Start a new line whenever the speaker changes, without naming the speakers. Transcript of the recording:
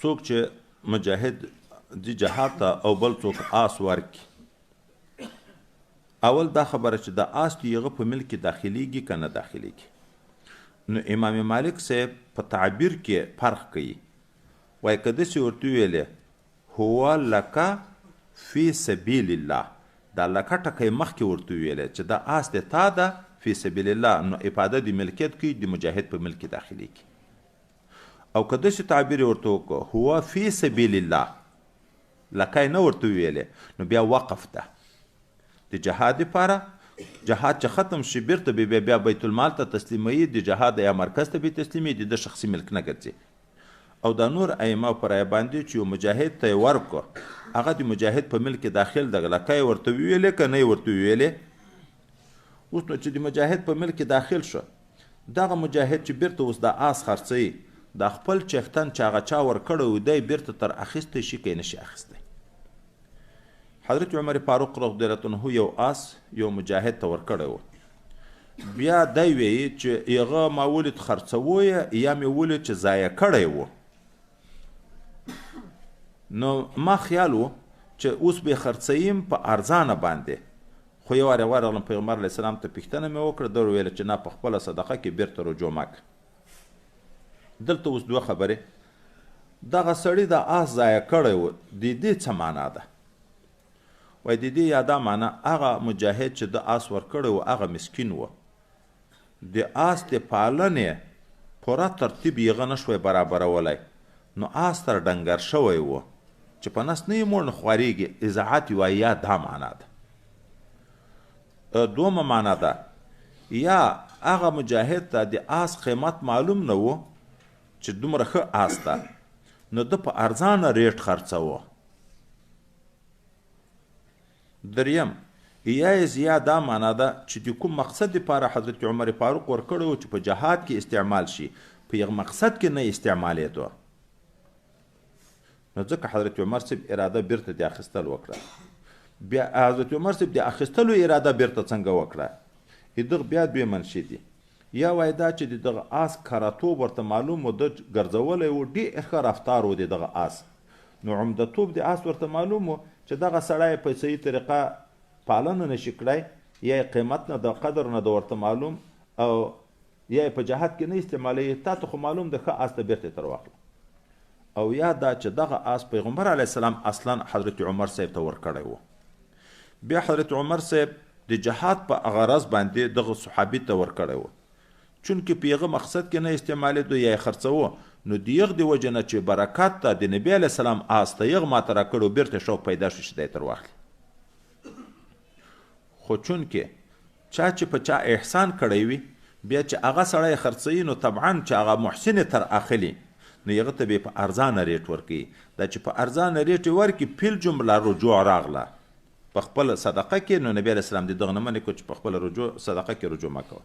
څوک چې مجاهد دی جهاد ته او بل څوک آس ورکي اول دا خبره چې د آس دی هغه په ملک داخليږي که نه داخليږي نو امام مالک صاحب په تعبیر کې فرق کوي وایي که داسې ورته ویلې هو لکه فی سبیل الله دا لکه ټکی مخکې ورته ویلې چې دا آس دی تا ده فی سبیل الله نو افاده د ملکیت کوي د مجاهد په ملک داخليږي او که داسې تعبیر ورته وکړو هو فی سبیل الله لکه نه ورته ویلې نو بیا وقف ده د جهاد لپاره جهاد چې ختم شي بیرته بیا بیت المال ته تسلیموي د جهاد یا مرکز ته به تسلیمي د شخصي ملک نه ګرځي او دا نور ائمه پر رای باندې چې یو مجاهد ته ورکړو هغه د مجاهد په ملک داخل دغه لکه ورته ویلې که نه ورته ویلې اوس نو چې د مجاهد په ملک داخل شو دغه مجاهد چې بیرته اوس د آس خرڅوي د خپل چښتن چې هغه چا ورکړی دی بیرته تر اخیستی شي که یې نشي اخیستی حضرت عمر فاروق رضی الله عنه یو آس یو مجاهد ته ورکړی و بیا دی ویي چې هغه ما ولید خرڅوی یا مې ولید چې ضایع کړی و نو ما خیال و چې اوس به خرڅویم په ارزانه باندې خو یو وار ورغلم پیغمبر علیه السلام ته پوښتنه مې وکړه ده ویله چې نه په خپله صدقه کې بیرته رجوع مه کړه دلته اوس دوه خبرې دغه سړي د آس ضایع کړی و د دې څه معنا ده وایي د دې یا دا معنا هغه مجاهد چې د آس ورکړی و هغه مسکین و د آس د پالنې پوره ترتیب یې هغه نشوی برابرولی نو آس تر ډنګر شوی و چې په نس نه یې موړ نه خوارېږي اضاعت وایي یا دا معنا ده دومه معنا ده یا هغه مجاهد ته د آس قیمت معلوم نه و چې دومره ښه آس ده نو ده په ارزانه ریټ خرڅوه دریم یا یې دا معنا ده چې د کوم مقصد لپاره حضرت عمر فاروق ورکړی و چې په جهاد کې استعمال شي په یغه مقصد کې نه استعمالېدو نو ځکه حضرت عمر صاحب اراده بیرته د اخیستل وکړه بیا حضرت عمر صاحب د اخیستلو اراده بیرته څنګه وکړه دغه بیا دوی منشي دي یا وایي دا چې دغه آس کراتوب ورته معلوم و د ګرځولی و ډېر ښه رفتار و د دغه آس نو عمدتوب د آس ورته معلوم و چې دغه سړی په صحیح طریقه پالنه نشي کړی یا قیمت نه د قدر نه د ورته معلوم او یا په جهاد کې نه استعمالوي تا ته خو معلوم د ښه آس ته بیرته تر واخله او یا دا چې دغه آس پیغمبر علیه السلام اصلا حضرت عمر صاحب ته ورکړی و بیا حضرت عمر صاحب د جهاد په غرض باندې دغه صحابي ته ورکړی و چونکې په هغه مقصد کې نه استعمالېدو یا یې خرڅوه نو د یغ د وجې نه چې برکات ته د نبي علیه السلام آس ته یغ ماته راکړو بیرته شوق پیدا شو چې دی تر واخلي خو چونکې چا چې په چا احسان کړی وي بیا چې هغه سړی خرڅوي نو طبعا چې هغه محسن تر اخلي نو هغه ته به په ارزانه ریټ ورکوي دا چې په ارزانه ریټ ورکړي فل جمله رجوع راغله په خپل صدقه کې نو نبي علیه السلام د دغه نه منې کړو چې په خپله رجوع صدقه کې رجوع مه کوه